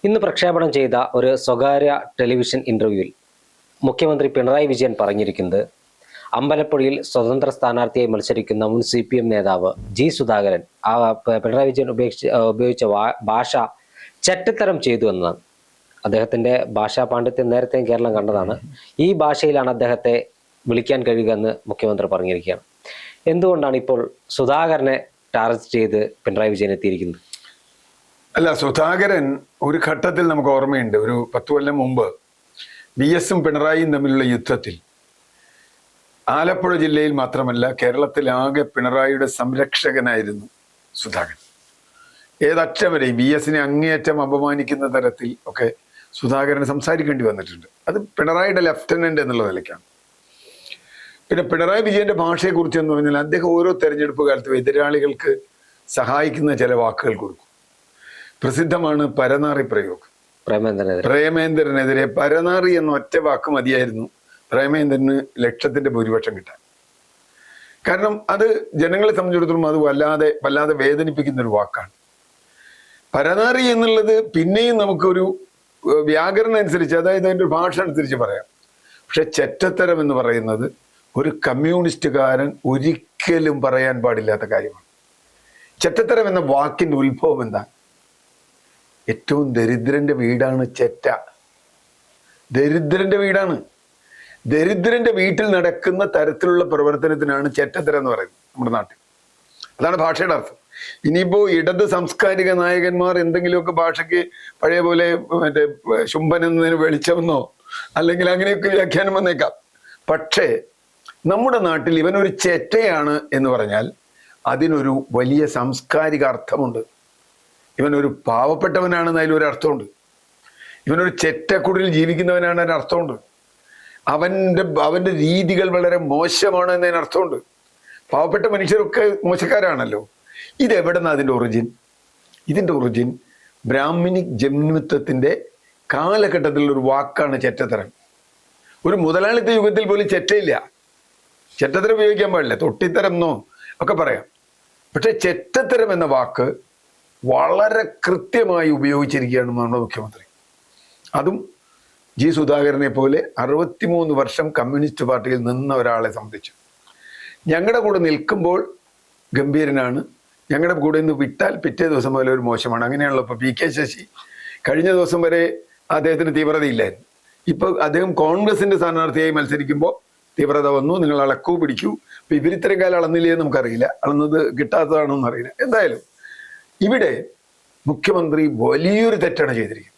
ഇന്ന് പ്രക്ഷേപണം ചെയ്ത ഒരു സ്വകാര്യ ടെലിവിഷൻ ഇന്റർവ്യൂവിൽ മുഖ്യമന്ത്രി പിണറായി വിജയൻ പറഞ്ഞിരിക്കുന്നത് അമ്പലപ്പുഴയിൽ സ്വതന്ത്ര സ്ഥാനാർത്ഥിയായി മത്സരിക്കുന്ന മുൻ CPM നേതാവ് ജി സുധാകരൻ പിണറായി വിജയൻ ഉപയോഗിച്ച ഭാഷ ചെറ്റത്തരം ചെയ്തു എന്നതാണ്. അദ്ദേഹത്തിന്റെ ഭാഷാ പാണ്ഡിത്യം നേരത്തെ കേരളം കണ്ടതാണ്. ഈ ഭാഷയിലാണ് അദ്ദേഹത്തെ വിളിക്കാൻ കഴിയുക എന്ന് മുഖ്യമന്ത്രി പറഞ്ഞിരിക്കുകയാണ്. എന്തുകൊണ്ടാണ് ഇപ്പോൾ സുധാകരനെ ടാർഗറ്റ് ചെയ്ത് പിണറായി വിജയൻ എത്തിയിരിക്കുന്നത്? അല്ല, സുധാകരൻ ഒരു ഘട്ടത്തിൽ നമുക്ക് ഓർമ്മയുണ്ട്, ഒരു 10 കൊല്ലം മുമ്പ് VS-ഉം പിണറായിയും തമ്മിലുള്ള യുദ്ധത്തിൽ ആലപ്പുഴ ജില്ലയിൽ മാത്രമല്ല കേരളത്തിലാകെ പിണറായിയുടെ സംരക്ഷകനായിരുന്നു സുധാകരൻ. ഏതറ്റം വരെയും VS-നെ അങ്ങേയറ്റം അപമാനിക്കുന്ന തരത്തിൽ ഒക്കെ സുധാകരൻ സംസാരിക്കേണ്ടി വന്നിട്ടുണ്ട്. അത് പിണറായിയുടെ ലെഫ്റ്റനന്റ് എന്നുള്ള നിലയ്ക്കാണ്. പിന്നെ പിണറായി വിജയന്റെ ഭാഷയെക്കുറിച്ച് എന്ന് പറഞ്ഞാൽ അദ്ദേഹം ഓരോ തെരഞ്ഞെടുപ്പ് കാലത്തും എതിരാളികൾക്ക് സഹായിക്കുന്ന ചില വാക്കുകൾ കൊടുക്കും. പ്രസിദ്ധമാണ് പരനാറി പ്രയോഗം. പ്രേമേന്ദ്രനെതിരെ പരനാറി എന്ന ഒറ്റ വാക്ക് മതിയായിരുന്നു പ്രേമേന്ദ്രന് ലക്ഷത്തിന്റെ ഭൂരിപക്ഷം കിട്ടാൻ. കാരണം അത് ജനങ്ങളെ സംബന്ധിച്ചിടത്തോളം അത് വല്ലാതെ വേദനിപ്പിക്കുന്ന ഒരു വാക്കാണ്. പരനാറി എന്നുള്ളത് പിന്നെയും നമുക്കൊരു വ്യാകരണം അനുസരിച്ച്, അതായത് അതിൻ്റെ ഒരു ഭാഷ അനുസരിച്ച് പറയാം. പക്ഷെ ചെറ്റത്തരം എന്ന് പറയുന്നത് ഒരു കമ്മ്യൂണിസ്റ്റുകാരൻ ഒരിക്കലും പറയാൻ പാടില്ലാത്ത കാര്യമാണ്. ചെറ്റത്തരം എന്ന വാക്കിന്റെ ഉത്ഭവം എന്താ? ഏറ്റവും ദരിദ്രന്റെ വീടാണ് ചെറ്റ. ദരിദ്രന്റെ വീടാണ്. ദരിദ്രന്റെ വീട്ടിൽ നടക്കുന്ന തരത്തിലുള്ള പ്രവർത്തനത്തിനാണ് ചെറ്റത്തരം എന്ന് പറയുന്നത് നമ്മുടെ നാട്ടിൽ. അതാണ് ഭാഷയുടെ അർത്ഥം. ഇനിയിപ്പോ ഇടത് സാംസ്കാരിക നായകന്മാർ എന്തെങ്കിലുമൊക്കെ ഭാഷയ്ക്ക് പഴയ പോലെ മറ്റേ ശുംഭൻ എന്നതിന് വെളിച്ചമെന്നോ അല്ലെങ്കിൽ അങ്ങനെയൊക്കെ വ്യാഖ്യാനം വന്നേക്കാം. പക്ഷേ നമ്മുടെ നാട്ടിൽ ഇവനൊരു ചെറ്റയാണ് എന്ന് പറഞ്ഞാൽ അതിനൊരു വലിയ സാംസ്കാരിക അർത്ഥമുണ്ട്. ഇവനൊരു പാവപ്പെട്ടവനാണെന്ന് അതിലൊരു അർത്ഥമുണ്ട്. ഇവനൊരു ചെറ്റക്കുടിൽ ജീവിക്കുന്നവനാണ് അതിന് അർത്ഥമുണ്ട്. അവന്റെ രീതികൾ വളരെ മോശമാണ് എന്നതിന് അർത്ഥമുണ്ട്. പാവപ്പെട്ട മനുഷ്യരൊക്കെ മോശക്കാരാണല്ലോ. ഇതെവിടുന്ന അതിൻ്റെ ഒറിജിൻ? ഇതിൻ്റെ ഒറിജിൻ ബ്രാഹ്മണിക് ജന്മിത്വത്തിന്റെ കാലഘട്ടത്തിലുള്ള ഒരു വാക്കാണ് ചെറ്റത്തരം. ഒരു മുതലാളിത്ത യുഗത്തിൽ പോലും ചെറ്റയില്ല. ചെറ്റത്തരം ഉപയോഗിക്കാൻ പാടില്ല, തൊട്ടിത്തരം എന്നോ ഒക്കെ പറയാം. പക്ഷെ ചെറ്റത്തരം എന്ന വാക്ക് വളരെ കൃത്യമായി ഉപയോഗിച്ചിരിക്കുകയാണ് നമ്മുടെ മുഖ്യമന്ത്രി. അതും ജി സുധാകരനെ പോലെ 63 വർഷം കമ്മ്യൂണിസ്റ്റ് പാർട്ടിയിൽ നിന്ന ഒരാളെ സംബന്ധിച്ചു. ഞങ്ങളുടെ കൂടെ നിൽക്കുമ്പോൾ ഗംഭീരനാണ്, ഞങ്ങളുടെ കൂടെ നിന്ന് വിട്ടാൽ പിറ്റേ ദിവസം പോലെ ഒരു മോശമാണ്. അങ്ങനെയാണല്ലോ ഇപ്പോൾ PK ശശി. കഴിഞ്ഞ ദിവസം വരെ അദ്ദേഹത്തിന് തീവ്രതയില്ലായിരുന്നു. ഇപ്പോൾ അദ്ദേഹം കോൺഗ്രസിന്റെ സ്ഥാനാർത്ഥിയായി മത്സരിക്കുമ്പോൾ തീവ്രത വന്നു. നിങ്ങൾ അളക്കൂ പിടിക്കൂ. ഇപ്പൊ ഇവരിത്തരം കാലം അളന്നില്ലേ നമുക്കറിയില്ല, അളന്നത് കിട്ടാത്തതാണോ എന്നറിയില്ല. എന്തായാലും ഇവിടെ മുഖ്യമന്ത്രി വലിയൊരു തെറ്റാണ് ചെയ്തിരിക്കുന്നത്.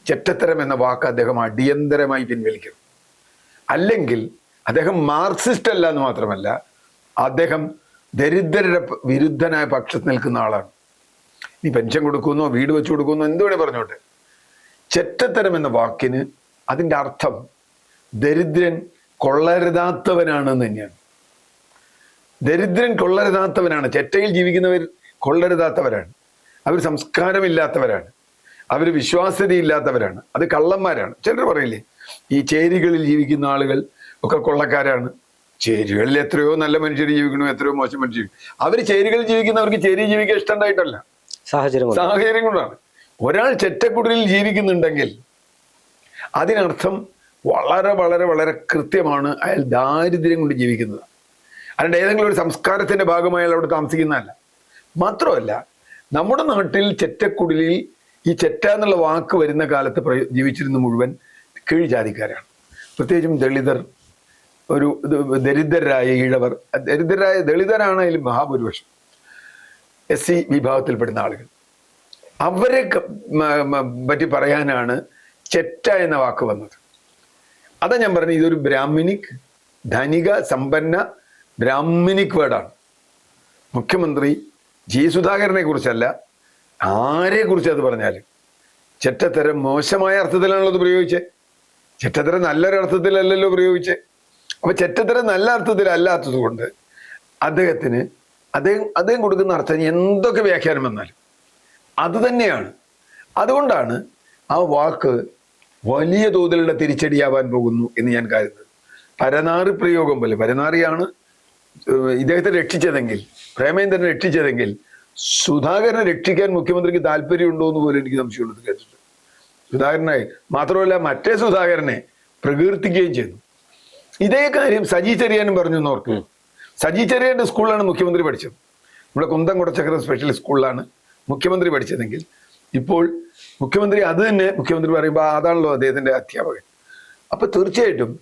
ചെറ്റത്തരം എന്ന വാക്ക് അദ്ദേഹം അടിയന്തരമായി പിൻവലിക്കണം. അല്ലെങ്കിൽ അദ്ദേഹം മാർക്സിസ്റ്റ് അല്ല എന്ന് മാത്രമല്ല, അദ്ദേഹം ദരിദ്രരുടെ വിരുദ്ധനായ പക്ഷത്ത് നിൽക്കുന്ന ആളാണ്. നീ പെൻഷൻ കൊടുക്കുന്നോ വീട് വെച്ചു കൊടുക്കുന്നോ എന്തുവേണേ പറഞ്ഞോട്ടെ, ചെറ്റത്തരം എന്ന വാക്കിന് അതിൻ്റെ അർത്ഥം ദരിദ്രൻ കൊള്ളരുതാത്തവനാണെന്ന് തന്നെയാണ്. ദരിദ്രൻ കൊള്ളരുതാത്തവനാണ്. ചെറ്റയിൽ ജീവിക്കുന്നവർ കൊള്ളരുതാത്തവരാണ്. അവർ സംസ്കാരമില്ലാത്തവരാണ്. അവർ വിശ്വാസ്യതയില്ലാത്തവരാണ്. അത് കള്ളന്മാരാണ്. ചിലർ പറയില്ലേ, ഈ ചേരികളിൽ ജീവിക്കുന്ന ആളുകൾ ഒക്കെ കൊള്ളക്കാരാണ്. ചേരികളിൽ എത്രയോ നല്ല മനുഷ്യർ ജീവിക്കണു, എത്രയോ മോശം മനുഷ്യർ. അവർ ചേരികളിൽ ജീവിക്കുന്നവർക്ക് ചേരി ജീവിക്കാൻ ഇഷ്ടമുണ്ടായിട്ടല്ല, സാഹചര്യം കൊണ്ടാണ്. ഒരാൾ ചെറ്റക്കുടിലിൽ ജീവിക്കുന്നുണ്ടെങ്കിൽ അതിനർത്ഥം വളരെ വളരെ വളരെ കൃത്യമാണ്, അയാൾ ദാരിദ്ര്യം കൊണ്ട് ജീവിക്കുന്നത്. അല്ലാണ്ട് ഏതെങ്കിലും ഒരു സംസ്കാരത്തിന്റെ ഭാഗമായി അയാൾ അവിടെ താമസിക്കുന്നതല്ല. മാത്രമല്ല, നമ്മുടെ നാട്ടിൽ ചെറ്റക്കുടിലിൽ ഈ ചെറ്റ എന്നുള്ള വാക്ക് വരുന്ന കാലത്ത് ജീവിച്ചിരുന്ന മുഴുവൻ കീഴ്ജാതിക്കാരാണ്. പ്രത്യേകിച്ചും ദളിതർ, ഒരു ദരിദ്രരായ ഈഴവർ, ദളിതരാണ് അതിൽ മഹാഭൂരിപക്ഷം. SC വിഭാഗത്തിൽപ്പെടുന്ന ആളുകൾ. അവരെ പറ്റി പറയാനാണ് ചെറ്റ എന്ന വാക്ക് വന്നത്. അതാ ഞാൻ പറഞ്ഞു, ഇതൊരു ബ്രാഹ്മണിക്, ധനിക, സമ്പന്ന ബ്രാഹ്മണിക് വേർഡാണ്. മുഖ്യമന്ത്രി ജി സുധാകരനെ കുറിച്ചല്ല, ആരെ കുറിച്ച് അത് പറഞ്ഞാലും ചെറ്റത്തരം മോശമായ അർത്ഥത്തിലാണല്ലോ അത് പ്രയോഗിച്ചത്. ചെറ്റത്തരം നല്ലൊരു അർത്ഥത്തിലല്ലല്ലോ പ്രയോഗിച്ചത്. അപ്പൊ ചെറ്റത്തരം നല്ല അർത്ഥത്തിലല്ലാത്തത് കൊണ്ട് അദ്ദേഹം കൊടുക്കുന്ന അർത്ഥം എന്തൊക്കെ വ്യാഖ്യാനം വന്നാലും അത് തന്നെയാണ്. അതുകൊണ്ടാണ് ആ വാക്ക് വലിയ തോതിലുള്ള തിരിച്ചടിയാവാൻ പോകുന്നു എന്ന് ഞാൻ കരുതുന്നത്. പരനാറി പ്രയോഗം പോലെ, പരനാറിയാണ് ഇദ്ദേഹത്തെ രക്ഷിച്ചതെങ്കിൽ, പ്രേമേന്ദ്രനെ രക്ഷിച്ചതെങ്കിൽ, സുധാകരനെ രക്ഷിക്കാൻ മുഖ്യമന്ത്രിക്ക് താല്പര്യമുണ്ടോ എന്ന് പോലും എനിക്ക് സംശയമുള്ളത് കേട്ടിട്ടുണ്ട്. സുധാകരനായി. മാത്രമല്ല മറ്റേ സുധാകരനെ പ്രകീർത്തിക്കുകയും ചെയ്തു. ഇതേ കാര്യം സജി ചെറിയാനും പറഞ്ഞു എന്നോർക്ക്. സജി ചെറിയാന്റെ സ്കൂളിലാണ് മുഖ്യമന്ത്രി പഠിച്ചത്. നമ്മുടെ കുന്തം കുടച്ചക്ര സ്പെഷ്യൽ സ്കൂളിലാണ് മുഖ്യമന്ത്രി പഠിച്ചതെങ്കിൽ ഇപ്പോൾ മുഖ്യമന്ത്രി അത് തന്നെ മുഖ്യമന്ത്രി പറയുമ്പോൾ അതാണല്ലോ അദ്ദേഹത്തിന്റെ അധ്യാപകൻ. അപ്പൊ തീർച്ചയായിട്ടും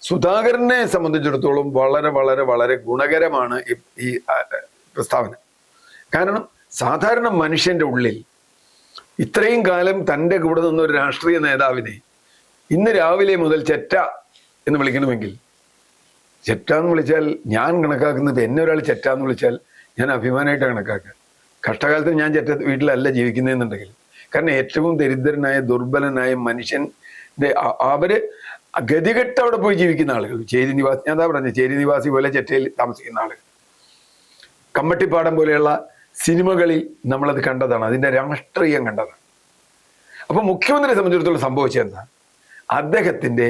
സുധാകരനെ സംബന്ധിച്ചിടത്തോളം വളരെ വളരെ വളരെ ഗുണകരമാണ് ഈ പ്രസ്താവന. കാരണം സാധാരണ മനുഷ്യന്റെ ഉള്ളിൽ ഇത്രയും കാലം തൻ്റെ കൂടെ നിന്ന ഒരു രാഷ്ട്രീയ നേതാവിനെ ഇന്ന് രാവിലെ മുതൽ ചെറ്റ എന്ന് വിളിക്കണമെങ്കിൽ, ചെറ്റ എന്ന് വിളിച്ചാൽ ഞാൻ കണക്കാക്കുന്നത്, എന്നെ ഒരാൾ ചെറ്റ എന്ന് വിളിച്ചാൽ ഞാൻ അഭിമാനമായിട്ട് കണക്കാക്കുക. കഷ്ടകാലത്ത് ഞാൻ ചെറ്റ വീട്ടിലല്ല ജീവിക്കുന്നതെന്നുണ്ടെങ്കിൽ, കാരണം ഏറ്റവും ദരിദ്രനായ ദുർബലനായ മനുഷ്യൻ്റെ അവര് ഗതികെട്ട് അവിടെ പോയി ജീവിക്കുന്ന ആളുകൾ, ചേരി നിവാസി, ഞാൻ എന്താ പറഞ്ഞത്, ചേരി നിവാസി പോലെ ചെറ്റയിൽ താമസിക്കുന്ന ആളുകൾ, കമ്മട്ടിപ്പാടം പോലെയുള്ള സിനിമകളിൽ നമ്മളത് കണ്ടതാണ്, അതിൻ്റെ രാഷ്ട്രീയം കണ്ടതാണ്. അപ്പൊ മുഖ്യമന്ത്രിയെ സംബന്ധിച്ചിടത്തോളം സംഭവിച്ചത് എന്താ? അദ്ദേഹത്തിൻ്റെ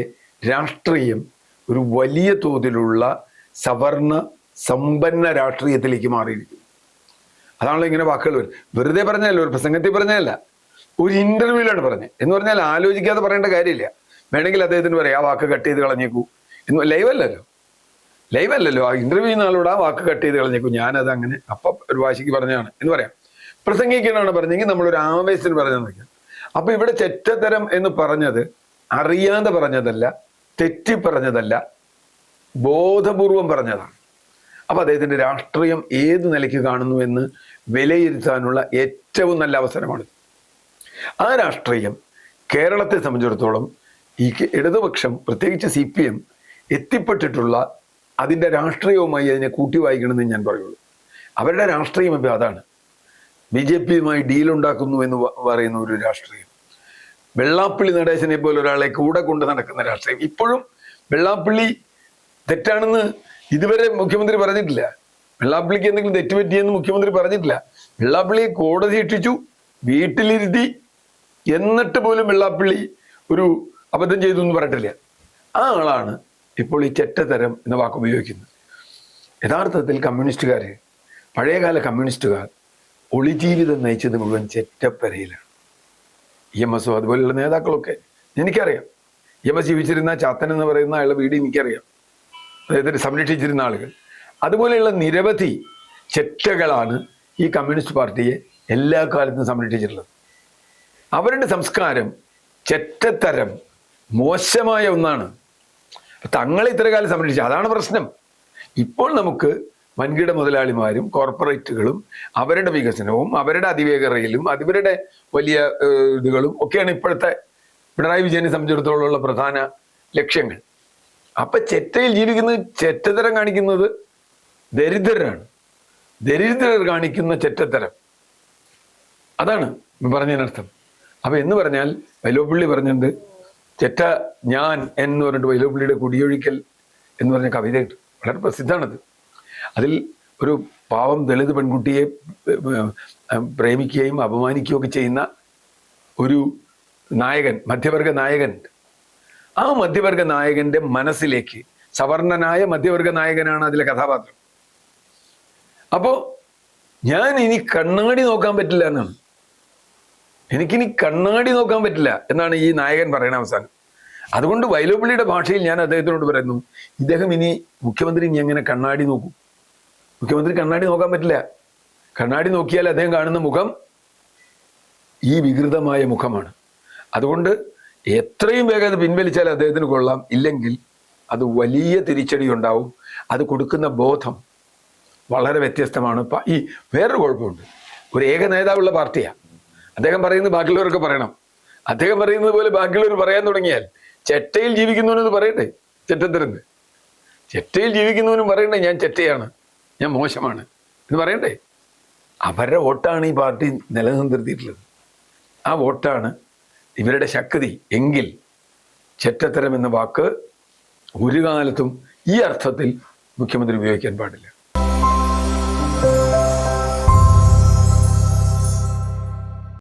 രാഷ്ട്രീയം ഒരു വലിയ തോതിലുള്ള സവർണ സമ്പന്ന രാഷ്ട്രീയത്തിലേക്ക് മാറിയിരിക്കുന്നു. അതാണല്ലോ ഇങ്ങനെ വാക്കുകൾ വരും. വെറുതെ പറഞ്ഞല്ല, ഒരു പ്രസംഗത്തിൽ പറഞ്ഞതല്ല, ഒരു ഇന്റർവ്യൂവിലാണ് പറഞ്ഞത്. എന്ന് പറഞ്ഞാൽ ആലോചിക്കാതെ പറയേണ്ട കാര്യമില്ല. വേണമെങ്കിൽ അദ്ദേഹത്തിന് പറയാം ആ വാക്ക് കട്ട് ചെയ്ത് കളഞ്ഞേക്കൂ എന്ന്. ലൈവല്ലല്ലോ, ആ ഇന്റർവ്യൂ ചെയ്യുന്ന ആളോട് ആ വാക്ക് കട്ട് ചെയ്ത് കളഞ്ഞേക്കൂ, ഞാനത് അങ്ങനെ അപ്പം ഒരു വാശിക്ക് പറഞ്ഞതാണ് എന്ന് പറയാം. പ്രസംഗിക്കാനാണ് പറഞ്ഞെങ്കിൽ നമ്മളൊരു ആവേശത്തിന് പറഞ്ഞെന്ന് വയ്ക്കാം. അപ്പൊ ഇവിടെ ചെറ്റത്തരം എന്ന് പറഞ്ഞത് അറിയാതെ പറഞ്ഞതല്ല, തെറ്റി പറഞ്ഞതല്ല, ബോധപൂർവം പറഞ്ഞതാണ്. അപ്പൊ അദ്ദേഹത്തിന്റെ രാഷ്ട്രീയം ഏത് നിലയ്ക്ക് കാണുന്നു എന്ന് വിലയിരുത്താനുള്ള ഏറ്റവും നല്ല അവസരമാണ്. ആ രാഷ്ട്രീയം കേരളത്തെ സംബന്ധിച്ചിടത്തോളം ഈ ഇടതുപക്ഷം, പ്രത്യേകിച്ച് CPM എത്തിപ്പെട്ടിട്ടുള്ള അതിൻ്റെ രാഷ്ട്രീയവുമായി അതിനെ കൂട്ടി വായിക്കണമെന്ന് ഞാൻ പറയുള്ളൂ. അവരുടെ രാഷ്ട്രീയം ഇപ്പം അതാണ്. BJPയുമായി ഡീലുണ്ടാക്കുന്നു എന്ന് പറയുന്ന ഒരു രാഷ്ട്രീയം, വെള്ളാപ്പള്ളി നടേശനെ പോലെ ഒരാളെ കൂടെ കൊണ്ട് നടക്കുന്ന രാഷ്ട്രീയം. ഇപ്പോഴും വെള്ളാപ്പള്ളി തെറ്റാണെന്ന് ഇതുവരെ മുഖ്യമന്ത്രി പറഞ്ഞിട്ടില്ല. വെള്ളാപ്പള്ളിക്ക് എന്തെങ്കിലും തെറ്റുപറ്റിയെന്ന് മുഖ്യമന്ത്രി പറഞ്ഞിട്ടില്ല. വെള്ളാപ്പള്ളിയെ കോടതി ശിക്ഷിച്ചു, വീട്ടിലിരുത്തി, എന്നിട്ട് പോലും വെള്ളാപ്പള്ളി ഒരു അബദ്ധം ചെയ്തു എന്ന് പറഞ്ഞിട്ടില്ല. ആ ആളാണ് ഇപ്പോൾ ഈ ചെറ്റത്തരം എന്ന വാക്ക് ഉപയോഗിക്കുന്നത്. യഥാർത്ഥത്തിൽ കമ്മ്യൂണിസ്റ്റുകാർ, പഴയകാല കമ്മ്യൂണിസ്റ്റുകാർ ഒളിജീവിതം നയിച്ചത് മുഴുവൻ ചെറ്റപ്പരയിലാണ്. EMS അതുപോലെയുള്ള നേതാക്കളൊക്കെ എനിക്കറിയാം. EMS ജീവിച്ചിരുന്ന ചാത്തൻ എന്ന് പറയുന്ന അയാളുടെ വീട് എനിക്കറിയാം, അതായത് സംരക്ഷിച്ചിരുന്ന ആളുകൾ. അതുപോലെയുള്ള നിരവധി ചെറ്റകളാണ് ഈ കമ്മ്യൂണിസ്റ്റ് പാർട്ടിയെ എല്ലാ കാലത്തും സംരക്ഷിച്ചിട്ടുള്ളത്. അവരുടെ സംസ്കാരം ചെറ്റത്തരം, മോശമായ ഒന്നാണ്. തങ്ങളെ ഇത്ര കാലം സംരക്ഷിച്ചു, അതാണ് പ്രശ്നം. ഇപ്പോൾ നമുക്ക് വൻകിട മുതലാളിമാരും കോർപ്പറേറ്റുകളും അവരുടെ വികസനവും അവരുടെ അതിവേഗതയിലും അവരുടെ വലിയ ഇതുകളും ഒക്കെയാണ് ഇപ്പോഴത്തെ പിണറായി വിജയനെ സംബന്ധിച്ചിടത്തോളമുള്ള പ്രധാന ലക്ഷ്യങ്ങൾ. അപ്പൊ ചെറ്റയിൽ ജീവിക്കുന്നത്, ചെറ്റത്തരം കാണിക്കുന്നത് ദരിദ്രരാണ്. ദരിദ്രർ കാണിക്കുന്ന ചെറ്റത്തരം, അതാണ് പറഞ്ഞതിനർത്ഥം. അപ്പൊ എന്ന് പറഞ്ഞാൽ വൈലോപ്പിള്ളി പറഞ്ഞിട്ടുണ്ട്, ചെറ്റ ഞാൻ എന്ന് പറഞ്ഞിട്ട് വൈലോപ്പിള്ളിയുടെ കുടിയൊഴിക്കൽ എന്ന് പറഞ്ഞ കവിതയുണ്ട്, വളരെ പ്രസിദ്ധമാണത്. അതിൽ ഒരു പാവം ദളിത് പെൺകുട്ടിയെ പ്രേമിക്കുകയും അപമാനിക്കുകയും ഒക്കെ ചെയ്യുന്ന ഒരു നായകൻ, മധ്യവർഗ നായകൻ. ആ മധ്യവർഗ നായകന്റെ മനസ്സിലേക്ക്, സവർണനായ മധ്യവർഗ നായകനാണ് അതിലെ കഥാപാത്രം. അപ്പോ ഞാൻ ഇനി കണ്ണാടി നോക്കാൻ പറ്റില്ല എന്നാണ്, എനിക്കിനി കണ്ണാടി നോക്കാൻ പറ്റില്ല എന്നാണ് ഈ നായകൻ പറയുന്ന അവസാനം. അതുകൊണ്ട് വൈലോപ്പിള്ളിയുടെ ഭാഷയിൽ ഞാൻ അദ്ദേഹത്തിനോട് പറയുന്നു, ഇദ്ദേഹം ഇനി മുഖ്യമന്ത്രി ഇനി എങ്ങനെ കണ്ണാടി നോക്കൂ? മുഖ്യമന്ത്രി കണ്ണാടി നോക്കാൻ പറ്റില്ല. കണ്ണാടി നോക്കിയാൽ അദ്ദേഹം കാണുന്ന മുഖം ഈ വികൃതമായ മുഖമാണ്. അതുകൊണ്ട് എത്രയും വേഗം അത് പിൻവലിച്ചാൽ അദ്ദേഹത്തിന് കൊള്ളാം, ഇല്ലെങ്കിൽ അത് വലിയ തിരിച്ചടി ഉണ്ടാവും. അത് കൊടുക്കുന്ന ബോധം വളരെ വ്യത്യസ്തമാണ്. ഈ വേറൊരു കുഴപ്പമുണ്ട്, ഒരു ഏക നേതാവുള്ള പാർട്ടിയാണ്. അദ്ദേഹം പറയുന്നത് ബാക്കിയുള്ളവരൊക്കെ പറയണം. അദ്ദേഹം പറയുന്നത് പോലെ ബാക്കിയുള്ളവർ പറയാൻ തുടങ്ങിയാൽ ചെറ്റയിൽ ജീവിക്കുന്നവനെന്ന് പറയട്ടെ, ചെറ്റത്തരുന്ന് ചെറ്റയിൽ ജീവിക്കുന്നവനും പറയണ്ടേ ഞാൻ ചെറ്റയാണ്, ഞാൻ മോശമാണ് എന്ന് പറയണ്ടേ. അവരുടെ വോട്ടാണ് ഈ പാർട്ടി നിലനിർത്തിയിട്ടുള്ളത്. ആ വോട്ടാണ് ഇവരുടെ ശക്തി. എങ്കിൽ ചെറ്റത്തരം എന്ന വാക്ക് ഒരു കാലത്തും ഈ അർത്ഥത്തിൽ മുഖ്യമന്ത്രി ഉപയോഗിക്കാൻ പാടില്ല.